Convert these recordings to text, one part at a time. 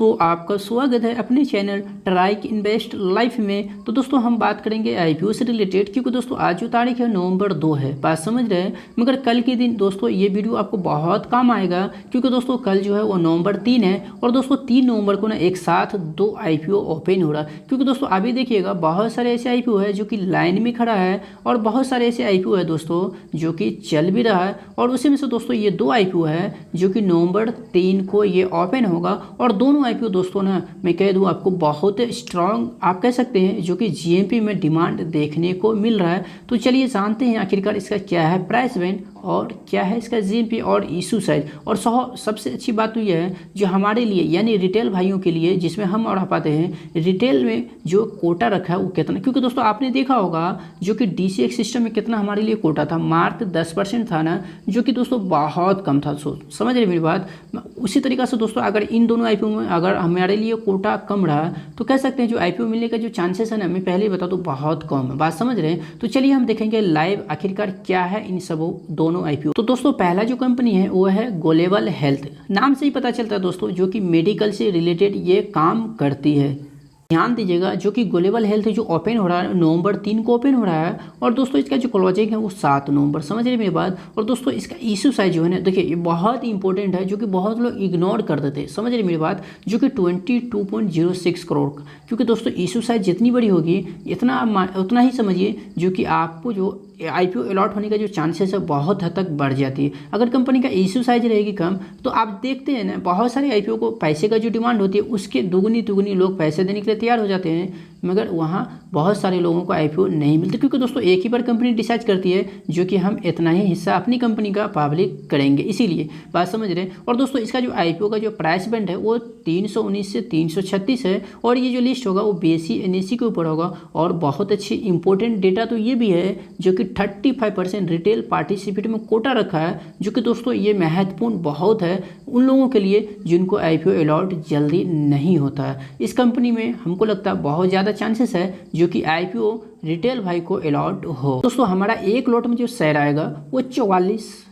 तो आपका स्वागत है अपने चैनल ट्राइक इन्वेस्ट लाइफ में। तो दोस्तों हम बात करेंगे आईपीओ से रिलेटेड, क्योंकि दोस्तों आज जो तारीख है नवंबर 2 है, बात समझ रहे हैं। मगर कल के दिन दोस्तों ये वीडियो आपको बहुत काम आएगा, क्योंकि दोस्तों कल जो है वो नवंबर 3 है और दोस्तों 3 नवंबर को ना एक साथ 2 आईपीओ ओपन हो रहा है। क्योंकि दोस्तों अभी देखिएगा बहुत सारे ऐसे आईपीओ है जो कि लाइन में खड़ा है और बहुत सारे ऐसे आईपीओ है दोस्तों जो कि चल भी रहा है, और उसी में से दोस्तों ये 2 आईपीओ है जो कि नवंबर 3 को ये ओपन होगा। और दोनों आईपीओ दोस्तों ना मैं कह दूं आपको बहुत स्ट्रांग आप कह सकते हैं जो कि जीएमपी में डिमांड देखने को मिल रहा है। तो चलिए जानते हैं आखिरकार इसका क्या है प्राइस बैंड और क्या है इसका जीएमपी और इशू साइज। और सबसे अच्छी बात तो यह है जो हमारे लिए यानी रिटेल भाइयों के लिए, जिसमें हम और पाते हैं रिटेल में जो कोटा रखा है वो कितना, क्योंकि दोस्तों आपने देखा होगा जो कि डीसीएक्स सिस्टम में कितना हमारे लिए कोटा था, मात्र 10% था ना, जो कि दोस्तों बहुत कम था। समझ रहे मेरी बात। उसी तरीक़ा से दोस्तों अगर इन दोनों आईपीओ में अगर हमारे लिए कोटा कम रहा तो कह सकते हैं जो आईपीओ मिलने का जो चांसेस है ना, मैं पहले ही बता दूं बहुत कम है। बात समझ रहे हैं। तो चलिए हम देखेंगे लाइव आखिरकार क्या है इन सब दोनों आईपीओ। तो दोस्तों पहला जो कंपनी है वो है ग्लोबल हेल्थ। नाम से ही पता चलता है दोस्तों जो कि मेडिकल से रिलेटेड ये काम करती है। ध्यान दीजिएगा जो कि ग्लोबल हेल्थ जो ओपन हो रहा है नवंबर 3 को ओपन हो रहा है, और दोस्तों इसका जो क्लोजिंग है वो 7 नवंबर। समझ रहे मेरी बात। और दोस्तों इसका इशू साइज जो है ना, देखिए ये बहुत इंपॉर्टेंट है जो कि बहुत लोग इग्नोर कर देते हैं। समझ रहे मेरी बात। जो कि 22.06 करोड़, क्योंकि दोस्तों इशू साइज जितनी बड़ी होगी उतना ही समझिए जो कि आपको जो आईपीओ अलॉट होने का जो चांसेस है बहुत हद तक बढ़ जाती है। अगर कंपनी का इशू साइज रहेगी कम तो आप देखते हैं ना बहुत सारे आईपीओ को पैसे का जो डिमांड होती है उसके दुगनी लोग पैसे देने के लिए तैयार हो जाते हैं, मगर वहाँ बहुत सारे लोगों को आईपीओ नहीं मिलते, क्योंकि दोस्तों एक ही बार कंपनी डिसाइड करती है जो कि हम इतना ही हिस्सा अपनी कंपनी का पब्लिक करेंगे, इसीलिए बात समझ रहे हैं। और दोस्तों इसका जो आईपीओ का जो प्राइस बैंड है वो 319 से 336 है, और ये जो लिस्ट होगा वो बीएसई एनएसई के ऊपर होगा। और बहुत अच्छी इंपॉर्टेंट डेटा तो ये भी है जो कि 35% रिटेल पार्टिसिपेट में कोटा रखा है, जो कि दोस्तों ये महत्वपूर्ण बहुत है उन लोगों के लिए जिनको आईपीओ अलॉट जल्दी नहीं होता है। इस कंपनी में हमको लगता है बहुत ज़्यादा चांसेस है जो कि आईपीओ रिटेल भाई को अलॉट हो। दोस्तों हमारा एक लॉट में जो शेयर आएगा वो 44,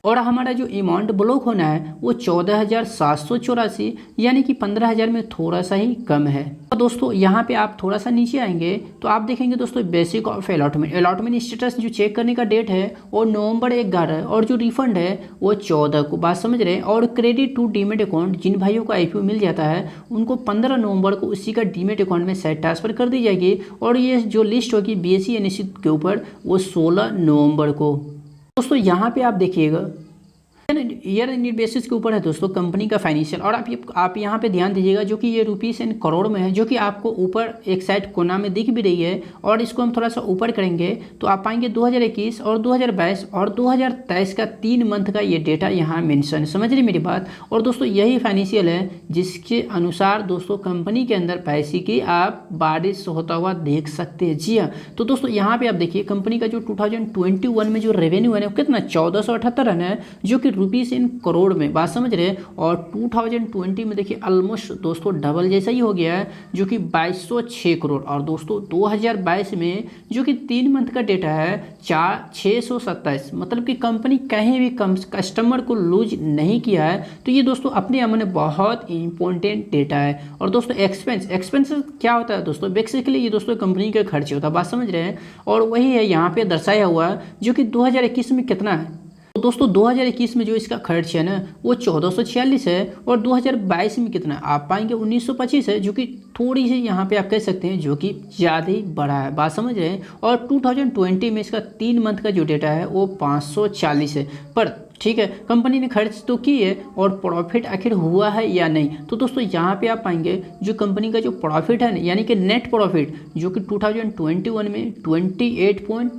और हमारा जो अमाउंट ब्लॉक होना है वो 14,784, यानी कि 15,000 में थोड़ा सा ही कम है। तो दोस्तों यहाँ पे आप थोड़ा सा नीचे आएंगे तो आप देखेंगे दोस्तों बेसिक ऑफ अलॉटमेंट स्टेटस जो चेक करने का डेट है वो नवंबर 11 और जो रिफंड है वो 14 को। बात समझ रहे हैं। और क्रेडिट टू डीमेट अकाउंट, जिन भाइयों को आईपीओ मिल जाता है उनको 15 नवंबर को उसी का डीमेट अकाउंट में सेट ट्रांसफर कर दी जाएगी। और ये जो लिस्ट होगी बीएसई एनएसई के ऊपर वो 16 नवंबर को। दोस्तों यहाँ पे आप देखिएगा ईयर नीड बेसिस के ऊपर है दोस्तों कंपनी का फाइनेंशियल। और आप यहाँ पे ध्यान दीजिएगा जो कि ये रुपीस एंड करोड़ में है, जो कि आपको ऊपर एक साइड कोना में दिख भी रही है। और इसको हम थोड़ा सा ऊपर करेंगे तो आप पाएंगे 2021 और 2022 और 2023 का 3 मंथ का ये डेटा यहाँ मेंशन। समझ रही मेरी बात। और दोस्तों यही फाइनेंशियल है जिसके अनुसार दोस्तों कंपनी के अंदर पैसे की आप बारिश होता हुआ देख सकते हैं। जी हाँ। तो दोस्तों यहाँ पे आप देखिए कंपनी का जो 2021 में जो रेवेन्यू है कितना 1478 रन है, जो कि रुपीस इन करोड़ में। बात समझ रहे हैं। और 2020 में देखिए ऑलमोस्ट दोस्तों डबल जैसा ही हो गया है, जो कि 2206 करोड़। और दोस्तों 2022 में जो कि 3 मंथ का डेटा है 627, मतलब कि कंपनी कहीं भी कस्टमर को लूज नहीं किया है। तो ये दोस्तों अपने आप में बहुत इंपॉर्टेंट डेटा है। और दोस्तों एक्सपेंस क्या होता है दोस्तों, बेसिकली ये दोस्तों कंपनी का खर्च होता है। बात समझ रहे हैं। और वही है यहाँ पे दर्शाया हुआ है जो कि 2021 में कितना है। तो दोस्तों 2021 में जो इसका खर्च है ना वो 1446 है, और 2022 में कितना आप पाएंगे 1925 है, जो कि थोड़ी सी यहाँ पे आप कह सकते हैं जो कि ज़्यादा ही बड़ा है। बात समझ रहे हैं। और 2020 में इसका 3 मंथ का जो डेटा है वो 540 है। पर ठीक है कंपनी ने खर्च तो की है, और प्रॉफिट आखिर हुआ है या नहीं। तो दोस्तों यहाँ पे आप पाएंगे जो कंपनी का जो प्रॉफिट है यानी कि नेट प्रॉफिट, जो कि 2021 में 28.81,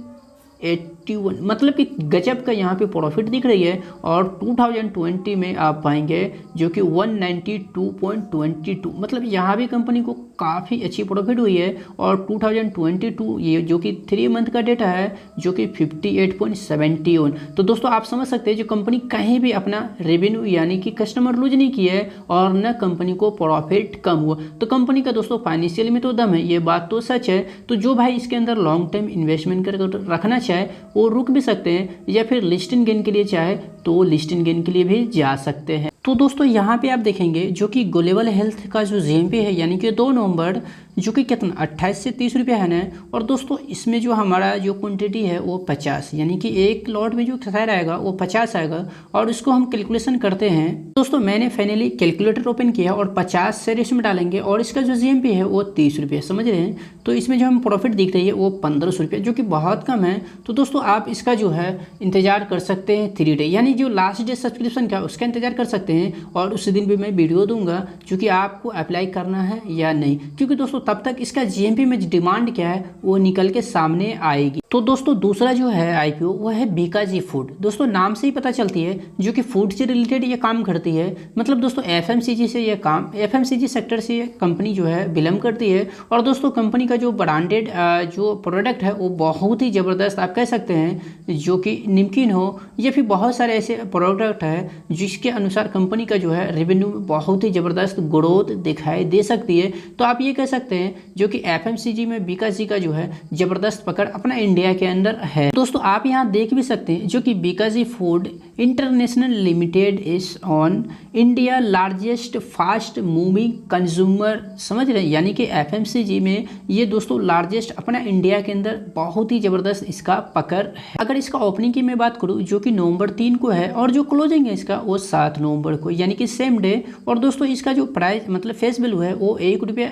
मतलब कि गजब का यहाँ पे प्रॉफिट दिख रही है। और 2020 में आप पाएंगे जो कि 192.22, मतलब यहाँ भी कंपनी को काफ़ी अच्छी प्रॉफिट हुई है। और 2022 ये जो कि 3 मंथ का डेटा है जो कि 58.71। तो दोस्तों आप समझ सकते हैं जो कंपनी कहीं भी अपना रेवेन्यू यानी कि कस्टमर लूज नहीं किया है, और न कंपनी को प्रॉफिट कम हुआ। तो कंपनी का दोस्तों फाइनेंशियल में तो दम है, ये बात तो सच है। तो जो भाई इसके अंदर लॉन्ग टर्म इन्वेस्टमेंट कर रखना चाहे वो रुक भी सकते हैं, या फिर लिस्टिंग गेन के लिए चाहे तो लिस्टिंग गेन के लिए भी जा सकते हैं। तो दोस्तों यहाँ पे आप देखेंगे जो कि ग्लोबल हेल्थ का जो GMP है यानी कि 2 नवंबर जो कि कितना 28 से 30 रुपये है ना। और दोस्तों इसमें जो हमारा जो क्वांटिटी है वो 50, यानी कि एक लॉट में जो शेयर आएगा वो 50 आएगा। और इसको हम कैलकुलेशन करते हैं दोस्तों, मैंने फाइनली कैलकुलेटर ओपन किया और 50 शेयर इसमें डालेंगे और इसका जो GMP है वो 30 रुपये, समझ रहे हैं। तो इसमें जो हम प्रॉफिट दिख रही है वो 1500 रुपये, जो कि बहुत कम है। तो दोस्तों आप इसका जो है इंतजार कर सकते हैं 3 डे, यानी जो लास्ट डे सब्सक्रिप्शन का उसका इंतजार कर सकते हैं। और उस दिन भी मैं वीडियो दूंगा जो कि आपको अप्लाई करना है या नहीं, क्योंकि दोस्तों तब तक इसका GMP में डिमांड क्या है वो निकल के सामने आएगी। तो दोस्तों दूसरा जो है IPO वो है बीकाजी फूड। दोस्तों नाम से ही पता चलती है जो कि फूड से रिलेटेड ये काम करती है। मतलब दोस्तों FMCG से ये काम, FMCG सेक्टर से ये कंपनी जो है बिलोंग करती है। और दोस्तों कंपनी का जो ब्रांडेड जो प्रोडक्ट है वो बहुत ही ज़बरदस्त आप कह सकते हैं, जो कि नमकीन हो या फिर बहुत सारे ऐसे प्रोडक्ट है जिसके अनुसार कंपनी का जो है रेवेन्यू में बहुत ही ज़बरदस्त ग्रोथ दिखाई दे सकती है। तो आप ये कह सकते हैं जो कि FMCG में बीकाजी का जो है ज़बरदस्त पकड़ अपना इंडिया के अंदर है। दोस्तों आप यहाँ देख भी सकते हैं जो कि Bikaji food international limited is on India largest fast moving consumer, समझ रहे हैं, यानी कि FMCG में ये दोस्तों लार्जेस्ट अपना इंडिया के अंदर बहुत ही ज़बरदस्त इसका पकड़ है। अगर इसका ओपनिंग की मैं बात करूँ जो कि नवंबर 3 को है और जो क्लोजिंग है इसका वो 7 नवंबर को, यानी कि सेम डे। और दोस्तों इसका जो प्राइस मतलब फेस वैल्यू है वो ₹1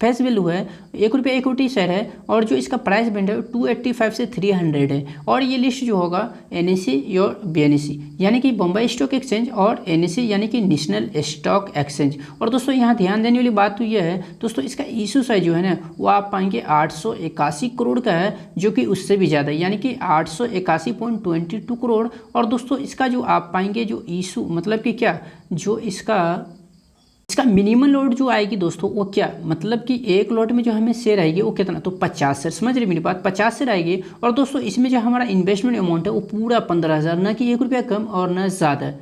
फेस वैल्यू है, ₹1 इक्विटी शेयर है। और जो इसका प्राइस बैंड है 285 से 300 है। और ये लिस्ट जो होगा NSE और BNSE यानी कि बम्बई स्टॉक एक्सचेंज और NSE यानी कि नेशनल स्टॉक एक्सचेंज। और दोस्तों यहाँ ध्यान देने वाली बात तो यह है दोस्तों इसका इशू साइज जो है ना वो आप पाएंगे 881 करोड़ का है, जो कि उससे भी ज़्यादा यानी कि 881.22 करोड़। और दोस्तों इसका जो आप पाएंगे जो इशू मतलब कि क्या जो इसका मिनिमम लॉट जो आएगी दोस्तों वो क्या मतलब कि एक लॉट में जो हमें शेयर आएगी वो कितना, तो 50 शेयर, समझ रहे मेरी बात, 50 शेयर आएगी। और दोस्तों इसमें जो हमारा इन्वेस्टमेंट अमाउंट है वो पूरा 15,000, ना कि ₹1 कम और ना ज़्यादा।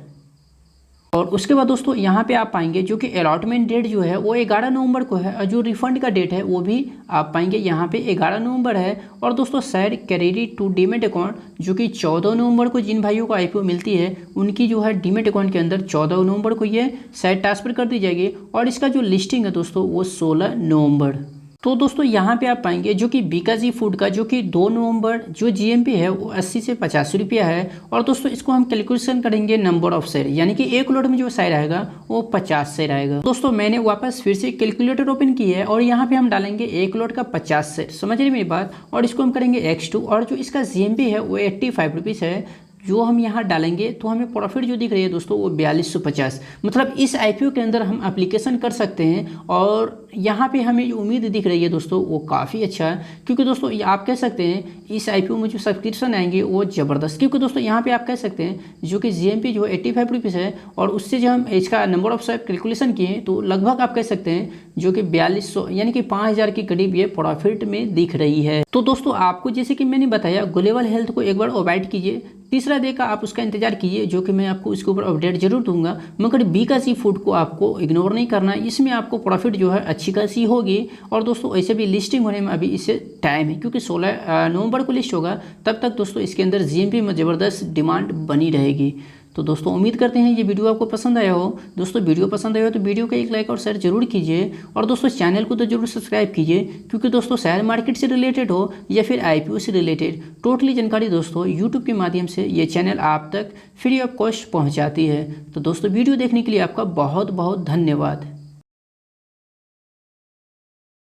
और उसके बाद दोस्तों यहाँ पे आप पाएंगे जो कि अलॉटमेंट डेट जो है वो 11 नवंबर को है और जो रिफंड का डेट है वो भी आप पाएंगे यहाँ पे 11 नवंबर है। और दोस्तों share credit to demat account जो कि 14 नवंबर को जिन भाइयों को IPO मिलती है उनकी जो है डीमेट अकाउंट के अंदर 14 नवंबर को ये शेयर ट्रांसफर कर दी जाएगी। और इसका जो लिस्टिंग है दोस्तों वो 16 नवंबर। तो दोस्तों यहाँ पे आप पाएंगे जो कि बीकाजी फूड का जो कि 2 नवंबर जो GMP है वो 80 से 85 रुपया है। और दोस्तों इसको हम कैलकुलेशन करेंगे नंबर ऑफ शेयर, यानी कि एक लॉट में जो शेयर आएगा वो 50 शेयर आएगा। दोस्तों मैंने वापस फिर से कैलकुलेटर ओपन की है और यहाँ पे हम डालेंगे एक लॉट का 50 शेयर, समझ रहे मेरी बात। और इसको हम करेंगे X2 और जो इसका GMP है वो 85 रुपीज़ है जो हम यहाँ डालेंगे। तो हमें प्रॉफिट जो दिख रही है दोस्तों वो 4250, मतलब इस IPO के अंदर हम एप्लीकेशन कर सकते हैं। और यहाँ पे हमें जो उम्मीद दिख रही है दोस्तों वो काफ़ी अच्छा है, क्योंकि दोस्तों आप कह सकते हैं इस IPO में जो सब्सक्रिप्शन आएंगे वो ज़बरदस्त, क्योंकि दोस्तों यहाँ पे आप कह सकते हैं जो कि GMP जो 85 रुपीज़ है और उससे जो हम इसका नंबर ऑफ शेयर कैलकुलेशन किए तो लगभग आप कह सकते हैं जो कि 4200 यानी कि 5000 के करीब ये प्रॉफिट में दिख रही है। तो दोस्तों आपको जैसे कि मैंने बताया ग्लोबल हेल्थ को एक बार अवॉइड कीजिए, तीसरा डे का आप उसका इंतजार कीजिए जो कि मैं आपको इसके ऊपर अपडेट जरूर दूंगा। मगर बीकाजी फूड को आपको इग्नोर नहीं करना, इसमें आपको प्रॉफिट जो है अच्छी खासी होगी। और दोस्तों ऐसे भी लिस्टिंग होने में अभी इससे टाइम है, क्योंकि 16 नवंबर को लिस्ट होगा, तब तक दोस्तों इसके अंदर GMP में ज़बरदस्त डिमांड बनी रहेगी। तो दोस्तों उम्मीद करते हैं ये वीडियो आपको पसंद आया हो। दोस्तों वीडियो पसंद आया हो तो वीडियो को एक लाइक और शेयर जरूर कीजिए। और दोस्तों चैनल को तो जरूर सब्सक्राइब कीजिए, क्योंकि दोस्तों शेयर मार्केट से रिलेटेड हो या फिर IPO से रिलेटेड टोटली जानकारी दोस्तों यूट्यूब के माध्यम से ये चैनल आप तक फ्री ऑफ कॉस्ट पहुँचाती है। तो दोस्तों वीडियो देखने के लिए आपका बहुत बहुत धन्यवाद।